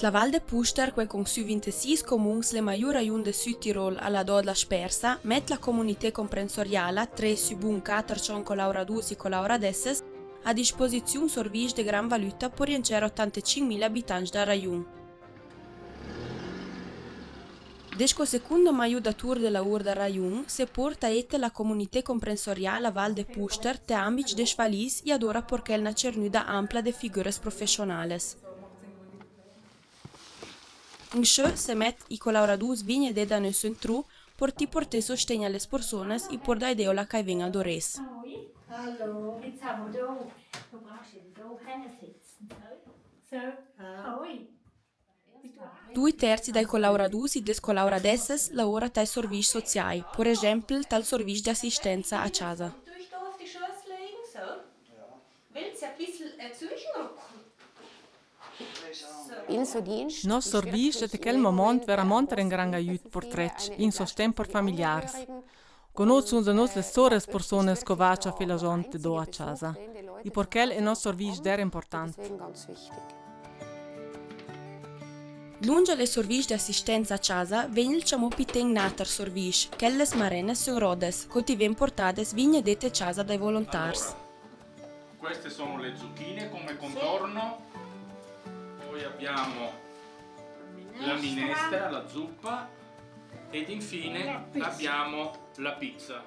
La Val de Puster, que con su 26 comuns le maior aiun de Südtirol alla dod la spersa, met la comunità comprensoriala, 3 su bun 4 collaboradus e collaboradesses, a disposizione servigi de gran valuta per riencerare 85.000 abitanti da raiun. Desco secondo maiudatur della Urda Raiun, se porta ette la comunità comprensoriale Val de Puster te ambic de svalis e adora porché una cernuda ampla de figures professionales. In sce se met i collaboradus vigne de da nus intru, por ti porte sostegna alle personas e por da ideola kai venga dores. Hallo. Jetzt haben wir da. Du brauchst ja da hinsitzen. So. Hoi. 2/3 dai collaboradus e des collaboradesses lavora tai servigi sociali, per esempio tal servigi di assistenza a casa. Du ich da auf die Schoß legen, so? Ja. Willst du ein bisschen zwischenrücken? Il nostro servizio è quel momento veramente un gran aiuto per trecci, in sostegno per familiari. Conosciamo le nostre storie persone che vanno a fare la gente da a casa. E perché il nostro servizio è importante. Lunge alle servigi di assistenza a casa, vengono piteng nater servigi, che le marene sono rodes, che ti vengono portate vigne dette a casa dai volontari. Queste sono le zucchine come contorno. Poi abbiamo la minestra, la zuppa ed infine abbiamo la pizza.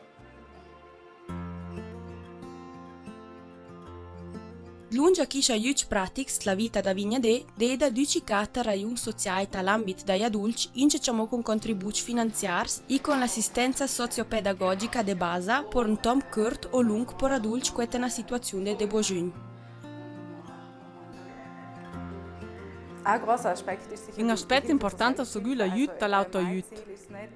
Lunge a chi ci aiuta pratics la vita da vigna da ducicata raiun sociale dall'ambito dagli adulti, inceciamo con contributi finanziari e con l'assistenza sociopedagogica de base per un tom curt o lung per adulti che è una situazione de bojun. Un aspetto importante è l'aiuto dall'autoaiuto.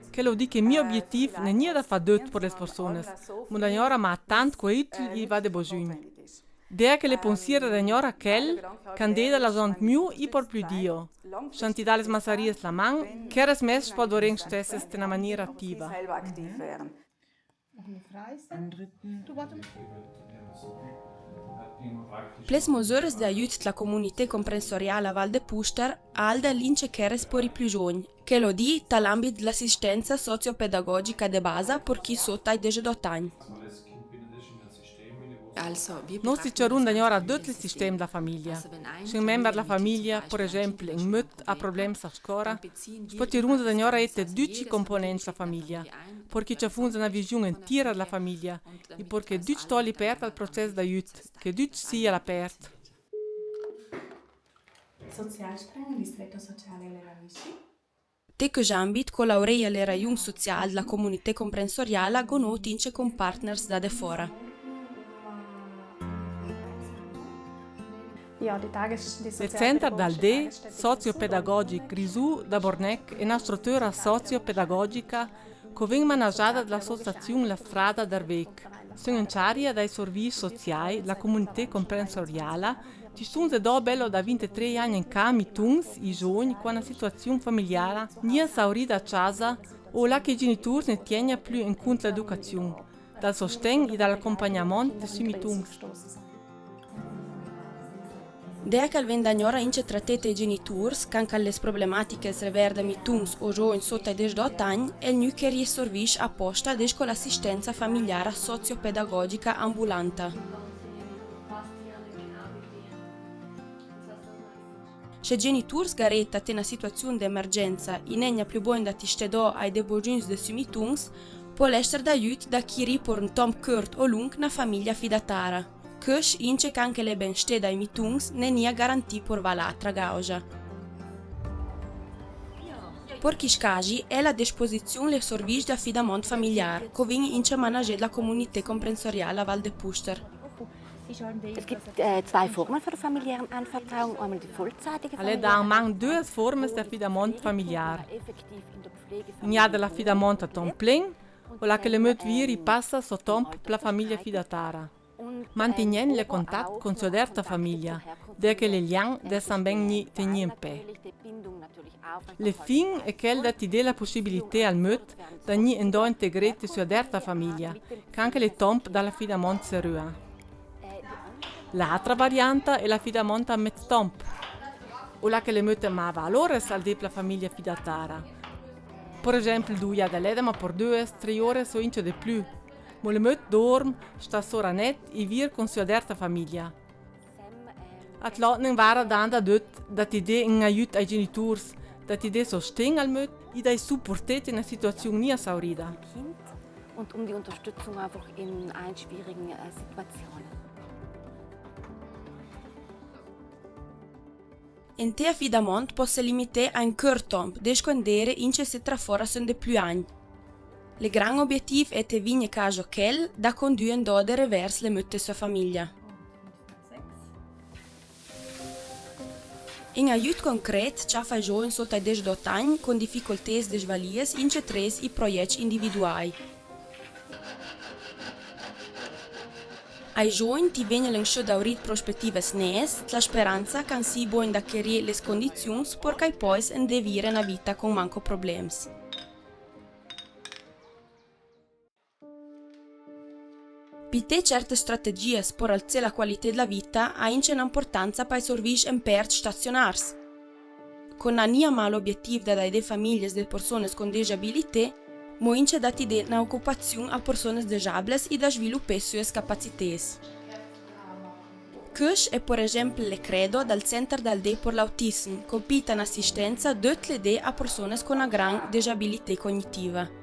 Che lo dice che il mio obiettivo non è da fare tutto per le persone, ma da ora ma tanto che utile va de bisogno. Dea che le pensieri da ora quel candida la gente più e per più Dio. Shanti dalle massarie la man, che era smesso per doreng stesse in una maniera attiva. Les mesures de aiut la comunità comprensoriale a Val de Puster alda lince cheres per i più giovani, che lo di dall'ambito dell'assistenza sociopedagogica de base per chi sotto ai 18 anni. Noi si cercano da ora tutto il sistema della famiglia. Se un membro della famiglia, per esempio, un mut ha problemi a scuola, si può cercare da ora tutti i componenti della famiglia, perché ci funziona una visione intera della famiglia e perché tutti togli aperto al processo d'aiuto, che tutti sia aperto. Sozialsprenger, distretto sociale Leravisci. Te che ambit con l'aurea le raiun sociale della comunità comprensoriale gonoti ince con partners da de fora. Il centro d'Alde, sociopedagogico Grisù da Bornec, è una struttura sociopedagogica che viene maneggiata dall'associazione La Strada d'Arvec. Sono in charge dei servizi sociali della comunità comprensoriale. Ci sono da bello da 23 anni in Camitungs i giovani con una situazione familiare non esaurita a casa o la che i genitori ne tengono più in conto l'educazione, dal sostegno e dall'accompagnamento dei Mitungs. Dea che al vendagnora ince trattete i genitori, canca le problematiche reverde mitungs o giovani sotto ai 18 anni, e il nu che risorvisce apposta con l'assistenza familiare sociopedagogica ambulante. Se genitori sgaretta te una situazione di emergenza e non più buona da tistedò ai debogins de sumitungs, può essere d'aiuto da chi ripor un tom curt o lung na famiglia fidatara. Căș ince că anche le benște dai mitungs ne nia garanti por valatra gauja. Por chiscagi è la disposizione le servigi de affidamento familiar, co vin ince manage la comunità comprensoriale a Val de Puster. Es gibt zwei Formen für familiären Anvertrauung, einmal die vollzeitige Alle da man due forme di affidamento familiare. In ha dell'affidamento a tempo pieno, o la che le motivi passa so tempo per la famiglia fidatara. Mantenendo il contatto con la sua famiglia, da che le liang devono ben tenere in pe. Le fin è quella di dare la possibilità al mut di andare integrare sua sua famiglia, che anche le tempo dall'affidamento si rua. L'altra variante è l'affidamento a mezzo tempo. o la che le mette ma valores al depla famiglia fidatara. Per esempio, duia da leda ma per 2-3 ore so ince de più. Ma le mette dorm, sta sora net e vir con sua derta famiglia. At lotning vara danda dut dat idee in aiut ai genitori, dat idee sostegn al mött e dai supportet in una situazione nia saurida. Kind und die Unterstützung einfach in allen schwierigen Situationen. In te affidamento possa limitare a un curtomp de scondere in ce se trafora son de più anni. Le gran obiettiv è te vigne caso quel da conduire dode vers le mötte sua famiglia. In aiut concret, ciò fa giovani sotto ai 18 anni con difficoltà e svalies in ce tres i progetti individuali. Ai giovani ti viene l'enscio da urit prospettive snes, la speranza che si buon da chiarire le condizioni perché poi endevire una vita con manco problemi. Pite certe strategie per alzare la qualità della vita ha un'importanza per i servizi imperti stazionari. Con la nia malo obiettivo da dare famiglie e persone con disabilità, mo ince dati de una occupazione a persone disabili e da sviluppare sue capacità. Questo è per esempio le credo dal Centro d'Alde per l'Autismo, compita in assistenza tutte le a persone con una gran disabilità cognitiva.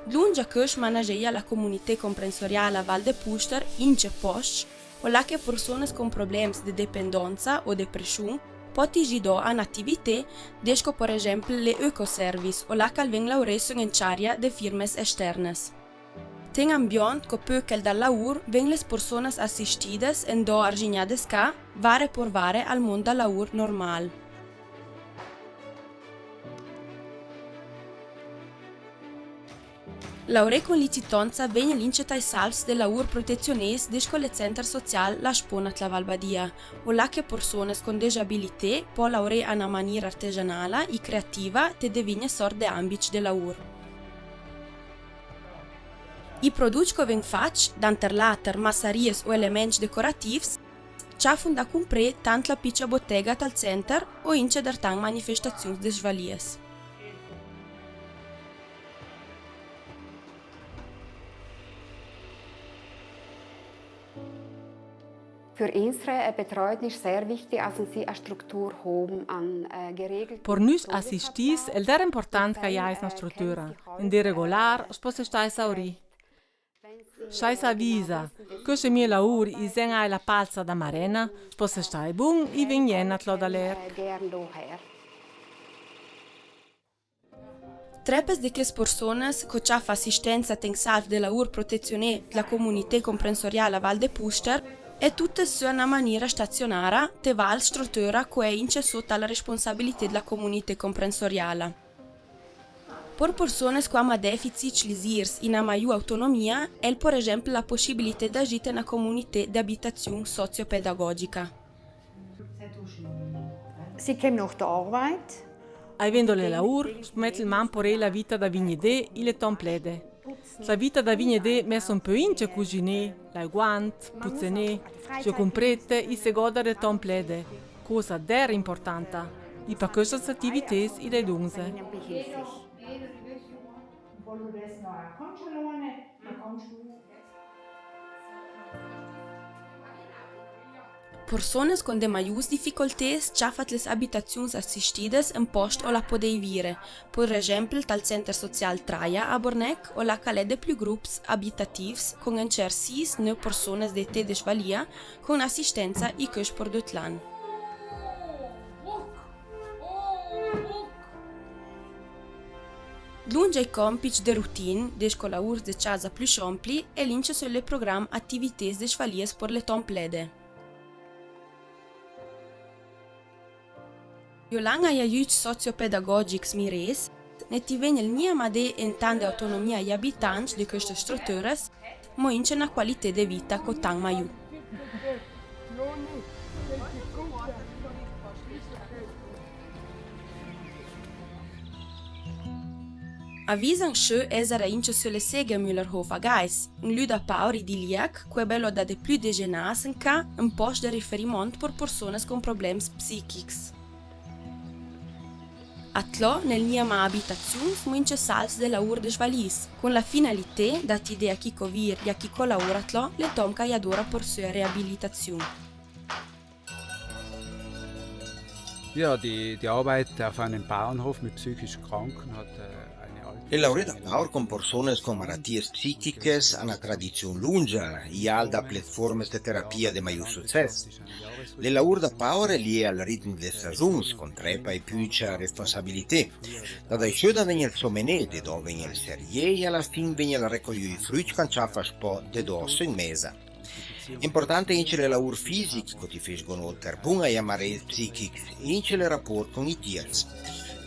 Lungi a questo manageia la comunità comprensoriale a Val de Puster in ce post, o la che persone con problemi di dipendenza o depressione poti gido a un'attività, desco per esempio le ecoservice o la che alven lauresso in ciaria de firmes esternes. Ten ambiente che poi che dal lavoro ven le persone assistite in do argignades ca, vare por vare al mondo del lavoro normale. L'aure con licitanza viene l'inceta ai salvs del lavoro protezionese desco le centri sociali la sponat la Valbadia, o la che persone con disabilità può laure a una maniera artigianale e creativa te devigne sort de ambici del lavoro. I produci che ven fac, d'anterlater, massaries o elementi decorativi, ciafun da compre tant la piccia bottega tal center o ince d'artan manifestazioni de svalies. Für unsere Betreuung ist sehr wichtig, also sie eine Struktur haben an geregelt. Per nus assistis è dar important che hai una struttura, in de regular, sposta stai sauri. Sai sa visa, che se mie laur i zen hai la palza da marena, sposta stai bun i venjenat lo da ler. Trepes de che persone che ci fa assistenza ten salv de lavoro protezione della comunità comprensoriale a Val de Puster e tutte su una maniera stazionara te val struttura che è ince sotto la responsabilità della comunità comprensoriale. Per persone che hanno deficit lisirs in una maggiore autonomia è per esempio la possibilità di agire in una comunità di abitazione sociopedagogica. Sie kommen nach der Arbeit. Avendo le laur, smet il man por la vita da vignede e le tomplede. La vita da vignede messa un po' ince cucine, la guant, puzzene, se comprete e se goda de tomplede, cosa der importante. E per queste attività e le dunze. Persone con de maius difficoltés ciafat les habitazions assistides in post o la podei vire, per esempio tal Center Social Traia a Bornec o la calè de più grupps abitativs con encer 6-9 persones de te desvalia con assistenza i căș per tot l'an. Lungi ai compici de routine, deci con laurs de casa più ampli, e lince sul le program attivités desvalies per le tomplede. Iolanga i aiuti sociopedagogici mires, ne ti vene il nia made in tante autonomia agli abitanti di queste strutture, ma in una qualità di vita con tan maiu. Avvisan che esera ince sulle seghe Müllerhof a Gais, un luda pauri di liac, que bello da de plus degenas en ca, un post de riferimento per personas con problems psichics. Atlo, nel niama abitazions, muince sals de la ur de Schwalis, con la finalité dat idea chi covir e chi collaboratlo le tomca e adora por sua rehabilitazione. Ja, die Arbeit auf einem Bauernhof mit psychisch Kranken hat eine alte... El laureat Power con personas con malatties psíquicas ha una tradizione lunga e alta plataformas de terapia de maior successo. Le lavoro da Power è lì al ritmo delle stagioni, con trepa e più responsabilità. Da això da venire il somenete, dove viene il serie e alla fine viene la raccogliere i frutti che ci fa spot de dosso in mesa. Importante è le lavori fisici che ti fanno ter buona e amarezza psichica e anche il rapporto con i tiers.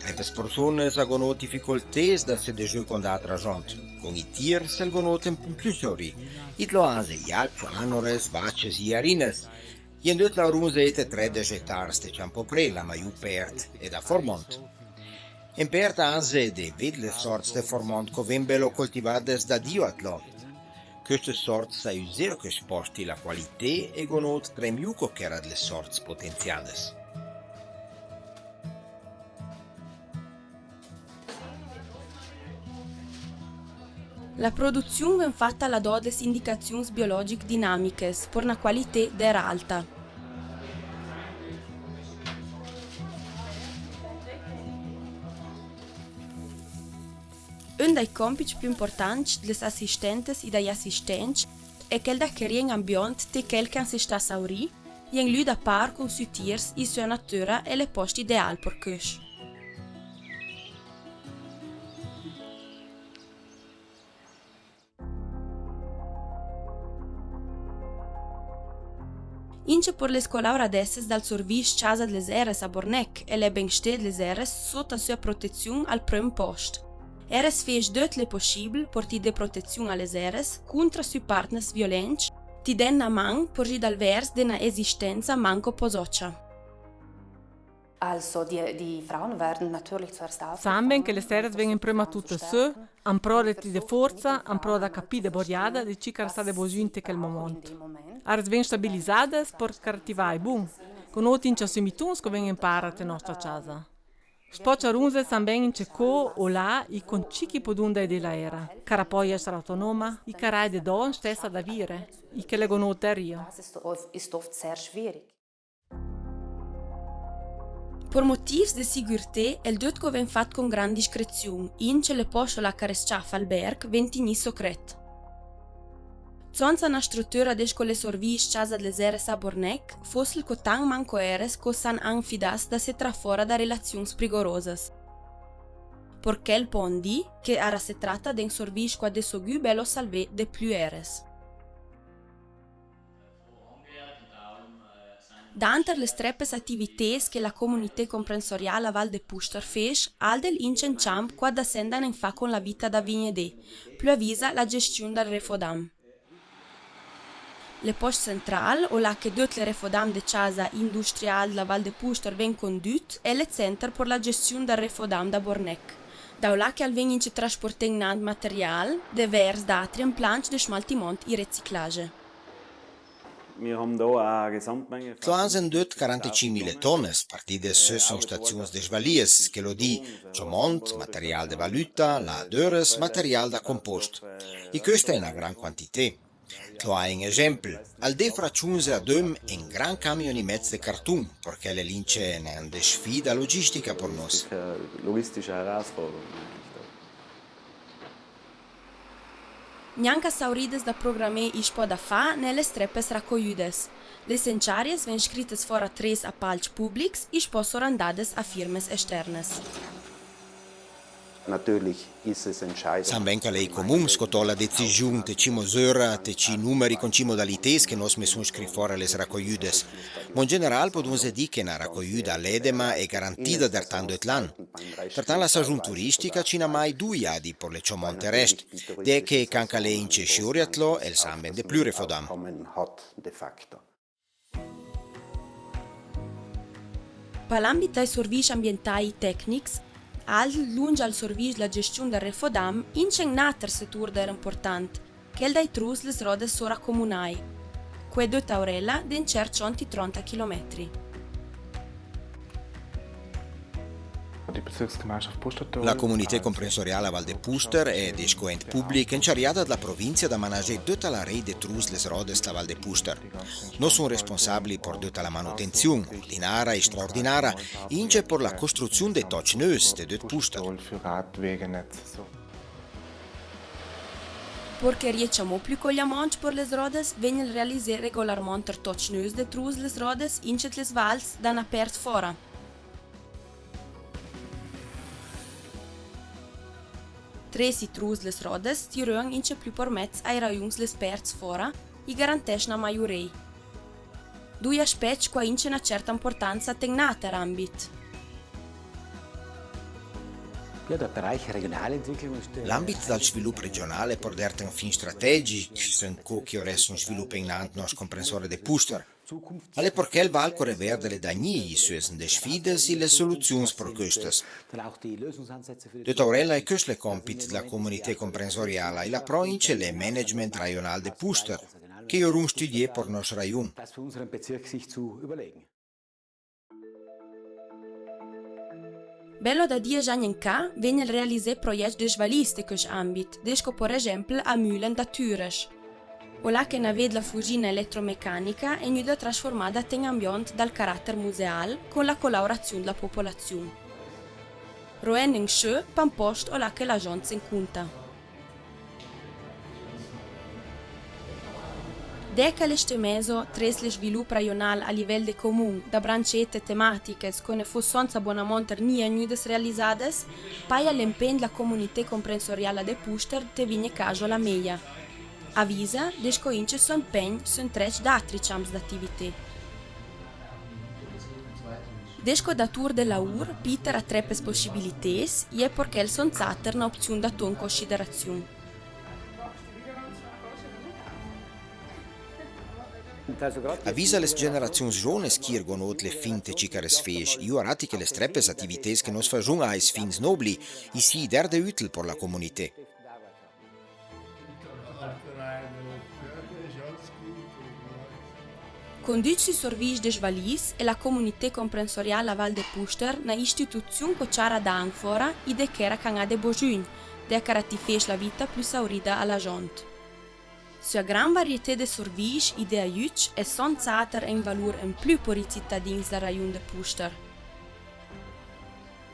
Le persone hanno difficoltà da se degiù con altra gente. Con i tiers hanno un po' più sorri. I loase, gli altri anores, vacces e arines. E in tutte le runzette 13 ettari stiamo po' pre, la maiù pert e da formont. In pert anse de vedle sorts de formont che vengono coltivate da Dio atlo. Queste sorti sai zero che sposti la qualità e gonot tremiuco che era delle sorti potenziali. La produzione viene fatta alla do des indicazioni biologiche dinamiche per una qualità d'era alta. Un dei compiti più importanti delle assistenti e degli assistenti è quel da creare un ambiente che qualcuno si sta a sauri e in lui da par con sui tiers, i sua natura e le posti ideali per questo. Ince per le scolaure desses dal servizio Casa delle Eres a Bornec e le benestè delle Eres sotto sua protezione al primo posto. Eres fece tutto le possibile per ti de protezione alle Eres contro sui partners violenti, ti den a man per gi dal vers de una esistenza manco posoccia. Also die Frauen werden natürlich zuerst Samben che le seres vengono prima tutte su, un pro di forza, un pro da capire boriada di ci che sta de bojunte quel momento. Ars ven stabilizzate per cartivare bun, con oti in ciassimituns che vengono imparate in nostra casa. Spoccia runze samben in ceco o là i con cicchi podunda della era, cara poi essere autonoma, i carai de don stessa da vire, i che leggono rio. Das ist oft sehr schwierig. Per motivi di sicurezza, il tutto viene fatto con grande discrezione, ince le posce la caresciaffa al berg ventini secret. Senza una struttura de scuole servizi Casa delle Eres a Bornec, fosse il cotan manco eres che san anfidas da se trafora da relazioni rigorose. Perché il pondi, che ara se tratta di un servizio qua de sogu bello salve de più eres. Danter le streppes attivités che la comunità comprensoriale a Val de Puster fece, al del incen champ qua da sendan in fa con la vita da vignede, più avvisa la gestione del refodam. Le post central, o la che tutte le refodam de casa industriale la Val de Puster ven condut, è le center per la gestione del refodam da Bornec. Da là che al ven ince trasportengnant material, de vers d'atri en planche de schmaltimont e riciclage. Tloan sind dort 45.000 tonnes, partite sono stazioni de svalies, che lo di Giomont, materiale de valuta, la Döres, materiale da compost. E questa è una gran quantità. Tloa un esempio, al de fracciunse a dom un gran camion in mezzo de cartun, perché le lince è una sfida logistica per noi. Neanche saurides da programme ispo da fa nelle streppes raccogliudes. Le senciaries ven scrittes fora tres appalts publics ispo sorandades a firmes externes. Samben che lei comune scotò la decisione te ci misura, te ci numeri con ci modalités che nos messun scri fora les raccogliudes. Ma in generale podemos dire che una raccogliuda all'edema è garantita da tanto et l'an. Pertanto la stagione turistica ci n'ha mai 2 anni per le ciomonte rest, de che canca lei in cescioriatlo e il samben de più refodam. Per l'ambito dei servizi ambientali tecnici, Al lunge al sorvis la gestione del refodam, ince un altro settore era importante, che è dai trus les rodes sora comunai, que de Taurella den cer 130 km. La comunità comprensoriale Val de Puster è descoent pubblic incariata dalla provincia da managere tutta la rete de trus les rodes la Val de Puster. Non sono responsabili per tutta la manutenzione, ordinaria e straordinaria, ince per la costruzione de toch neus de det Puster. Perché riusciamo più con gli amanti per les rodes, vengono realizzare regolarmente toch neus de trus les rodes ince les vals da una pert fora. Tresi trus les rodes tirano ince più per mezzo ai raions les perts fora e garantisce una maiorei. Due aspetti qua ince una certa importanza tegnata all'ambito. L'ambito del sviluppo regionale può dare un fin strategico, che ora un sviluppo in anno nos comprensore de Puster. Alle perché il valcore verde le dagni suesen de sfide e le soluzioni per queste. De Taurella è questo il compito della comunità comprensoriale e la provincia e il management regionale de Puster, che ora un studio per il nostro rayon. Bello da 10 anni in ca, vengono realizzati progetti di svaliste in questo ambito, desco per esempio a Mühlen da Türesch. O là che navede la fucina elettromeccanica è nuda trasformata in ambiente dal carattere museale con la collaborazione della popolazione. Roen in sce, pan posto o là che la gente si incontra. Deca l'este meso, tres le sviluppo regionale a livello de comune, da brancette tematiche, con fossanza buonamente nie nudes realizzades, poi all'impegno la comunità comprensoriale de Puster te vigne caso la meia. Avvisa, desco ince suo impegno su trec d'altri campi d'attività. Desco da tour de la UR, Peter ha tre possibilità, e perché il son zater una opzione da in considerazione. Avvisa le generazioni giovani che conoscono le finte cicares fes. Io arati che le streppe attività che nos facciano ai fins nobili e si derde utile per la comunità. Conduce il servizio de Svalis e la comunità comprensoriale a Val de Puster na istituzione che c'era da ancora e de che era canà de Bojun, de carattifes la vita più saurida alla gente. Su gran varietà di servizi e di aiuti è senza un valore in più per i cittadini del rayon de Puster.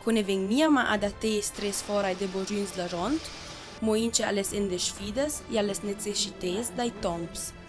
Con veniamo adattare stress fora de Bojun la gente, moince alle sfide e alle necessità dei temps.